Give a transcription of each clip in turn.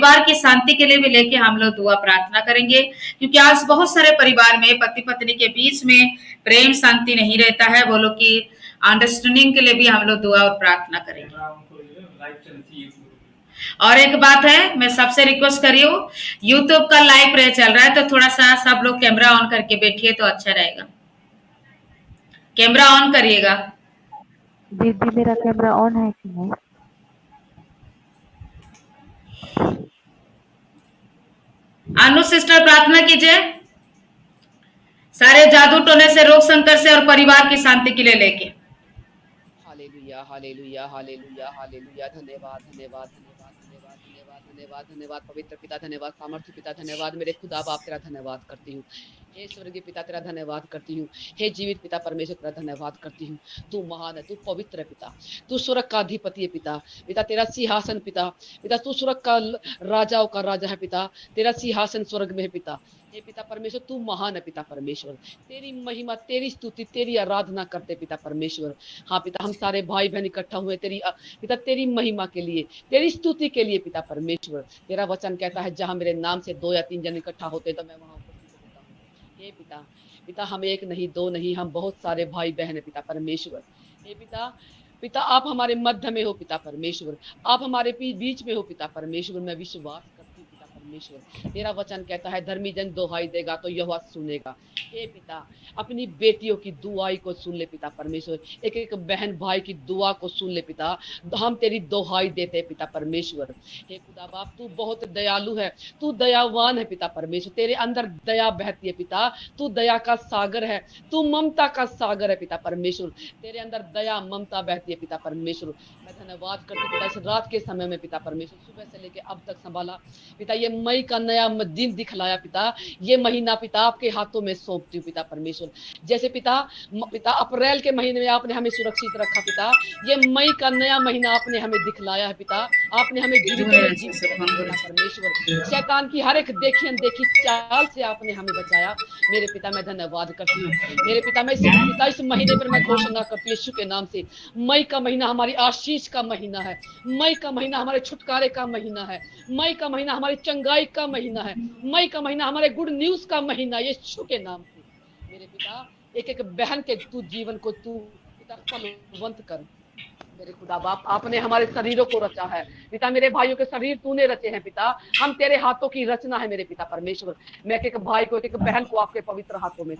परिवार की शांति के लिए भी लेके हम लोग दुआ प्रार्थना करेंगे, क्योंकि आज बहुत सारे परिवार में पति पत्नी के बीच में प्रेम शांति नहीं रहता है। वो लोग की अंडरस्टैंडिंग के लिए भी हम लोग दुआ और प्रार्थना करेंगे। और एक बात है, मैं सबसे रिक्वेस्ट कर रही हूँ, यूट्यूब का लाइव प्रे चल रहा है, तो थोड़ा सा सब लोग कैमरा ऑन करके बैठिए तो अच्छा रहेगा। कैमरा ऑन करिएगा। दीदी मेरा कैमरा ऑन है कि नहीं? अनु सिस्टर प्रार्थना कीजिए, सारे जादू टोने से, रोग संकट से और परिवार की शांति के लिए लेके। Hallelujah hallelujah hallelujah hallelujah. धन्यवाद धन्यवाद धन्यवाद धन्यवाद धन्यवाद धन्यवाद धन्यवाद पवित्र पिता, धन्यवाद सामर्थ्य पिता, धन्यवाद मेरे खुदा बाप, तेरा धन्यवाद करती हूँ। हे स्वर्गीय पिता, तेरा धन्यवाद करती हूँ। हे जीवित पिता परमेश्वर, तेरा धन्यवाद करती हूँ। तू महान है, तू पवित्र है पिता, तू स्वर्ग का अधिपति है पिता। पिता तेरा सिंहासन पिता, पिता तू स्वर्ग का राजाओं का राजा है पिता, तेरा सिंहासन स्वर्ग में है पिता। हे पिता परमेश्वर, तू महान है पिता परमेश्वर, तेरी महिमा, तेरी स्तुति, तेरी आराधना करते पिता परमेश्वर। हाँ पिता, हम सारे भाई बहन इकट्ठा हुए तेरी पिता तेरी महिमा के लिए, तेरी स्तुति के लिए पिता परमेश्वर। तेरा वचन कहता है, जहां मेरे नाम से 2 या 3 जन इकट्ठा होते तो मैं वहां उपस्थित होता हूँ। हे पिता, पिता हम एक नहीं, 2 नहीं, हम बहुत सारे भाई बहन है पिता परमेश्वर। हे पिता, पिता आप हमारे मध्य में हो पिता परमेश्वर, आप हमारे बीच में हो पिता परमेश्वर। मैं विश्वास करती हूँ पिता परमेश्वर, तेरा वचन कहता है, धर्मी जन दोहाई देगा तो यहोवा सुनेगा। हे पिता, अपनी बेटियों की दुआई को सुन ले पिता परमेश्वर, एक एक बहन भाई की दुआ को सुन ले पिता। हम तेरी दोहाई देते पिता परमेश्वर। हे खुदा बाप, तू बहुत दयालु है, तू दयावान है पिता परमेश्वर, तेरे अंदर दया बहती है पिता, तू दया का सागर है, तू ममता का सागर है पिता परमेश्वर, तेरे अंदर दया ममता बहती है पिता परमेश्वर। मैं धन्यवाद करती हूँ पिता, इस रात के समय में पिता परमेश्वर, सुबह से लेके अब तक संभाला पिता, ये मई का नया दिन दिखलाया पिता, ये महीना पिता आपके हाथों में सौंपती हूँ पिता परमेश्वर। जैसे पिता अप्रैल के महीने में आपने हमें सुरक्षित रखा पिता, ये मई का नया महीना आपने हमें दिखलाया है पिता, आपने हमें जीवितों में जीवित रखा पिता परमेश्वर। शैतान की हर एक देखी अनदेखी चाल से आपने हमें बचाया मेरे पिता, मैं धन्यवाद करती हूँ मेरे पिता। मैं पिता इस महीने पर मैं घोषणा करती हूँ यीशु के नाम से, मई का महीना हमारी आशीष का महीना है, मई का महीना हमारे छुटकारे का महीना है, मई का महीना हमारी चंगाई का महीना है, मई का महीना हमारे गुड न्यूज का महीना, यीशु के नाम से मेरे पिता। एक एक बहन के तू जीवन को तू पिता फलवंत कर मेरे खुदा बाप। आपने हमारे शरीरों को रचा है पिता, मेरे भाइयों के शरीर तूने रचे हैं पिता, हम तेरे हाथों की रचना है मेरे पिता परमेश्वर। मैं एक एक भाई को, एक एक बहन को आपके पवित्र हाथों में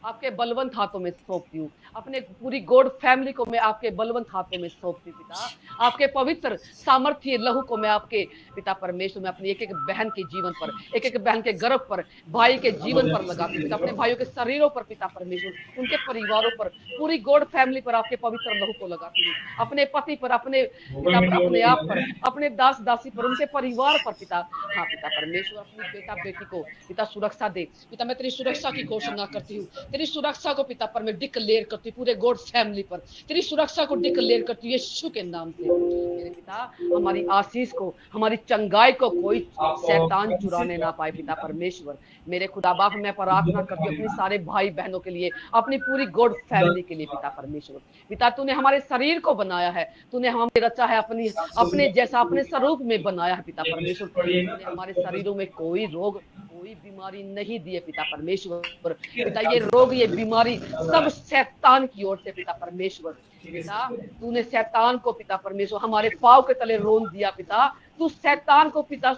आपके बलवंत हाथों में सौंपती हूँ, अपने पूरी गॉड फैमिली को मैं आपके बलवंत हाथों में सौंपती हूँ पिता। आपके पवित्र सामर्थ्य लहू को मैं आपके पिता परमेश्वर में अपनी एक एक बहन के जीवन पर, एक एक बहन के गर्भ पर, भाई के जीवन पर लगाती हूँ पिता, अपने भाइयों के शरीरों पर पिता परमेश्वर, उनके परिवारों पर, पूरी गॉड फैमिली पर आपके पवित्र लहू को लगाती हूँ, अपने पति पर, अपने पिता पर, अपने आप पर, अपने दास दासी पर, उनके परिवार पर पिता। हाँ पिता परमेश्वर, अपनी बेटा बेटी को पिता सुरक्षा दे पिता, मैं तेरी सुरक्षा की घोषणा करती हूँ, तेरी सुरक्षा को पिता पर मैं डिक्लेयर करती हूँ, पूरे गॉड फैमिली पर तेरी सुरक्षा को डिक्लेयर करती हूँ यीशु के नाम से मेरे पिता। हमारी आशीष को, हमारी चंगाई को कोई शैतान चुराने ना पाए पिता परमेश्वर मेरे खुदा बाप। मैं प्रार्थना करती हूँ अपनी सारे भाई बहनों के लिए, अपनी पूरी गॉड फैमिली के लिए पिता परमेश्वर। पिता तूने हमारे शरीर को बनाया है, तूने हमें रचा है अपनी अपने जैसा, अपने स्वरूप में बनाया है पिता परमेश्वर। तूने हमारे शरीरों में कोई रोग, कोई बीमारी नहीं दी है पिता परमेश्वर। पिता ये रोग, ये बीमारी सब शैतान की ओर से पिता परमेश्वर। पिता तूने शैतान को पिता परमेश्वर हमारे पांव के तले रोन दिया पिता, तू शैतान को पिता,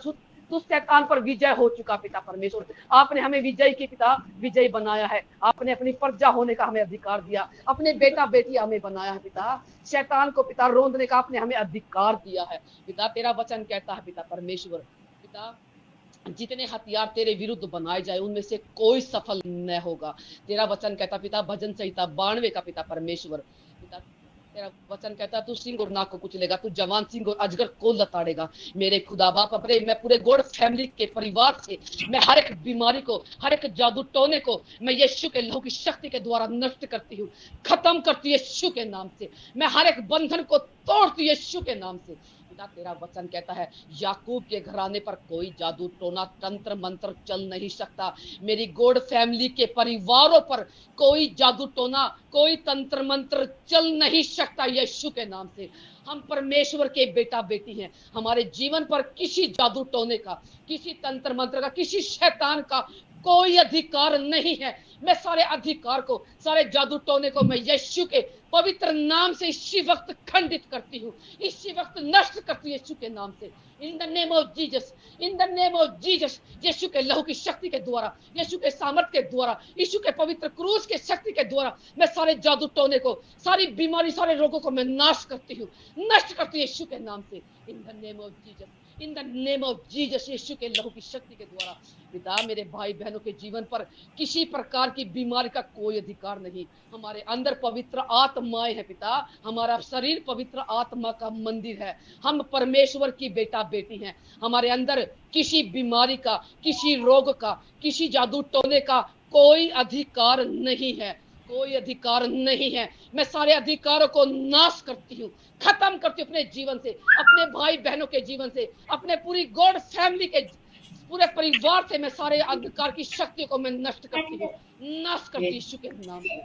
तू शैतान पर विजय हो चुका पिता परमेश्वर। आपने हमें विजय की पिता, विजय बनाया है, आपने अपनी प्रजा होने का हमें अधिकार दिया, अपने बेटा बेटी हमें बनाया है पिता, शैतान को पिता रोंदने का आपने हमें अधिकार दिया है पिता। तेरा वचन कहता है पिता परमेश्वर, पिता जितने हथियार तेरे विरुद्ध बनाए जाए उनमें से कोई सफल न होगा। तेरा वचन कहता पिता, भजन संहिता 92 का पिता परमेश्वर, पिता तेरा वचन कहता तू सिंह और नाग को कुचलेगा, तू जवान सिंह और अजगर को लताड़ेगा मेरे खुदा बाप। अपने मैं पूरे गॉड फैमिली के परिवार से मैं हर एक बीमारी को, हर एक जादू टोने को मैं यीशु के लहू की शक्ति के द्वारा नष्ट करती हूँ, खत्म करती हूँ यीशु के नाम से। मैं हर एक बंधन को तोड़ती हूँ यीशु के नाम से। पिता तेरा वचन कहता है याकूब के घराने पर कोई जादू टोना तंत्र मंत्र चल नहीं सकता। मेरी गॉड फैमिली के परिवारों पर कोई जादू टोना कोई तंत्र मंत्र चल नहीं सकता यीशु के नाम से। हम परमेश्वर के बेटा बेटी हैं, हमारे जीवन पर किसी जादू टोने का, किसी तंत्र मंत्र का, किसी शैतान का कोई अधिकार नहीं है। मैं सारे अधिकार को, सारे जादू टोने को मैं यीशु के पवित्र नाम से इसी वक्त खंडित करती हूँ, इसी वक्त नष्ट करती हूँ यीशु के नाम से। In the name of Jesus, in the name of Jesus, यीशु के लहू की शक्ति के द्वारा, यीशु के सामर्थ्य के द्वारा, यीशु के पवित्र क्रूस के शक्ति के द्वारा मैं सारे जादू टोने को, सारी बीमारी, सारे रोगों को मैं नाश करती हूँ, नष्ट करती हूँ यीशु के नाम से। In the name of Jesus, in the name of Jesus, यीशु के लहू की शक्ति के द्वारा पिता मेरे भाई बहनों के जीवन पर किसी प्रकार की बीमारी का कोई अधिकार नहीं। हमारे अंदर पवित्र आत्माएं है पिता, हमारा शरीर पवित्र आत्मा का मंदिर है, हम परमेश्वर की बेटा बेटी हैं। हमारे अंदर किसी बीमारी का, किसी रोग का, किसी जादू टोने का कोई अधिकार नहीं है, कोई अधिकार नहीं है। मैं सारे अधिकारों को नाश करती हूँ, खत्म करती हूँ अपने जीवन से, अपने भाई बहनों के जीवन से, अपने पूरी गॉड फैमिली के पूरे परिवार से मैं सारे अंधकार की शक्तियों को मैं नष्ट करती हूँ, नाश करती हूँ यीशु के नाम से।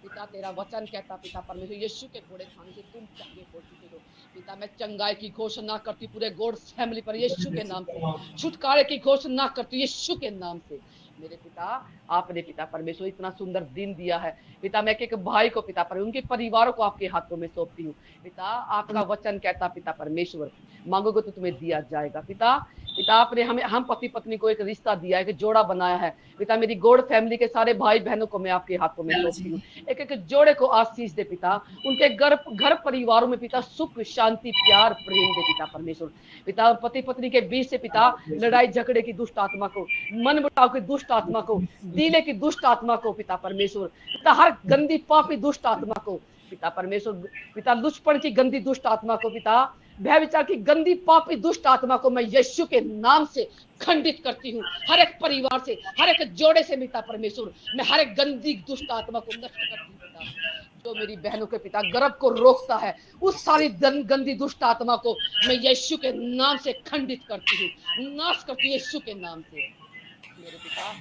पिता तेरा वचन कहता पिता परमेश्वर यीशु के घोड़े खाने से तुम चंगे हो चुके हो। पिता मैं चंगाई की घोषणा करती पूरे गॉड फैमिली पर यीशु के नाम से, छुटकारे की घोषणा करती यीशु के नाम से। मेरे पिता आपने पिता परमेश्वर इतना सुंदर दिन दिया है पिता, मैं एक भाई को पिता पर उनके परिवारों को आपके हाथों में सौंपती हूँ पिता। आपका वचन कहता पिता परमेश्वर मांगोगे तो तुम्हें दिया जाएगा पिता। पिता आपने हमें, हम पति पत्नी को एक रिश्ता दिया है, एक जोड़ा बनाया है पिता। मेरी गॉड फैमिली के सारे भाई बहनों को मैं आपके हाथों में सौंपती हूँ। एक एक जोड़े को आशीष दे पिता, उनके घर परिवारों में पिता सुख शांति प्यार प्रेम दे पिता परमेश्वर। पिता पति पत्नी के बीच से पिता लड़ाई झगड़े की दुष्ट आत्मा को, मन मुटाव की दुष्ट आत्मा को, दिले की दुष्ट आत्मा को पिता परमेश्वर, पिता हर गंदी पापी दुष्ट आत्मा को पिता परमेश्वर, पिता लुचपन की गंदी दुष्ट आत्मा को पिता, भय विचार की गंदी पापी दुष्ट आत्मा को मैं यीशु के नाम से खंडित करती हूँ। हर एक परिवार से, हर एक जोड़े से पिता परमेश्वर मैं हर एक गंदी दुष्ट आत्मा को नष्ट करती हूँ पिता। जो मेरी बहनों के पिता गर्भ को रोकता है, उस सारी गंदी दुष्ट आत्मा को मैं यीशु के नाम से खंडित करती हूँ, नाश करती हूँ यीशु के नाम से। मेरे पिता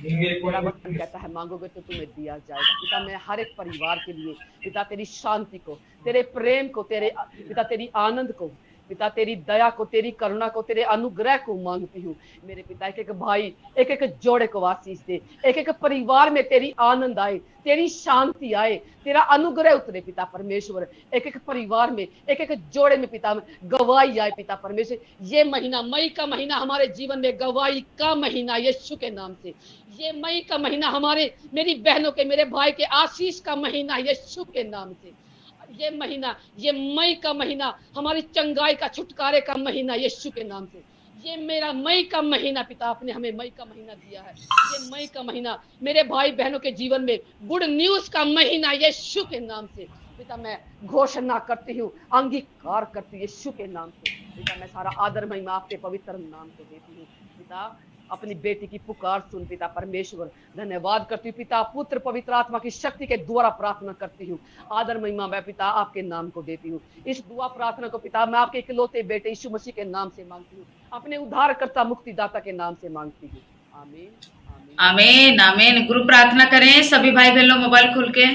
तेरा वचन कहता है मांगोगे तो तुम्हें दिया जाएगा पिता। मैं हर एक परिवार के लिए पिता तेरी शांति को, तेरे प्रेम को, तेरे पिता तेरी आनंद को पिता, तेरी दया को, तेरी करुणा को, तेरे अनुग्रह को मांगती हूँ मेरे पिता। एक एक भाई, एक एक जोड़े को आशीष दे, एक एक परिवार में तेरी आनंद आए, तेरी शांति आए, तेरा अनुग्रह उतरे पिता परमेश्वर। एक एक परिवार में, एक एक जोड़े में पिता गवाही आए पिता परमेश्वर। ये महीना, मई का महीना हमारे जीवन में गवाही का महीना यीशु के नाम से। ये मई का महीना हमारे, मेरी बहनों के, मेरे भाई के आशीष का महीना यीशु के नाम से। ये महीना, ये मई का महीना हमारी चंगाई का, छुटकारे का महीना यीशु के नाम से। ये मेरा मई का महीना पिता, आपने हमें मई का महीना दिया है। ये मई का महीना मेरे भाई बहनों के जीवन में गुड न्यूज का महीना यीशु के नाम से पिता मैं घोषणा करती हूँ, अंगीकार करती हूँ यीशु के नाम से पिता। मैं सारा आदर महिमा आपके पवित्र नाम को देती हूँ पिता। अपनी बेटी की पुकार सुन पिता परमेश्वर। धन्यवाद करती हूँ पिता, पुत्र पवित्र आत्मा की शक्ति के द्वारा प्रार्थना करती हूँ। आदर महिमा मैं पिता आपके नाम को देती हूँ। इस दुआ प्रार्थना को पिता मैं आपके इकलौते बेटे यीशु मसीह के नाम से मांगती हूँ, अपने उद्धारकर्ता मुक्तिदाता के नाम से मांगती हूँ। आमीन, आमीन, आमीन। ग्रुप प्रार्थना करें सभी भाई बहनों, मोबाइल खोल के।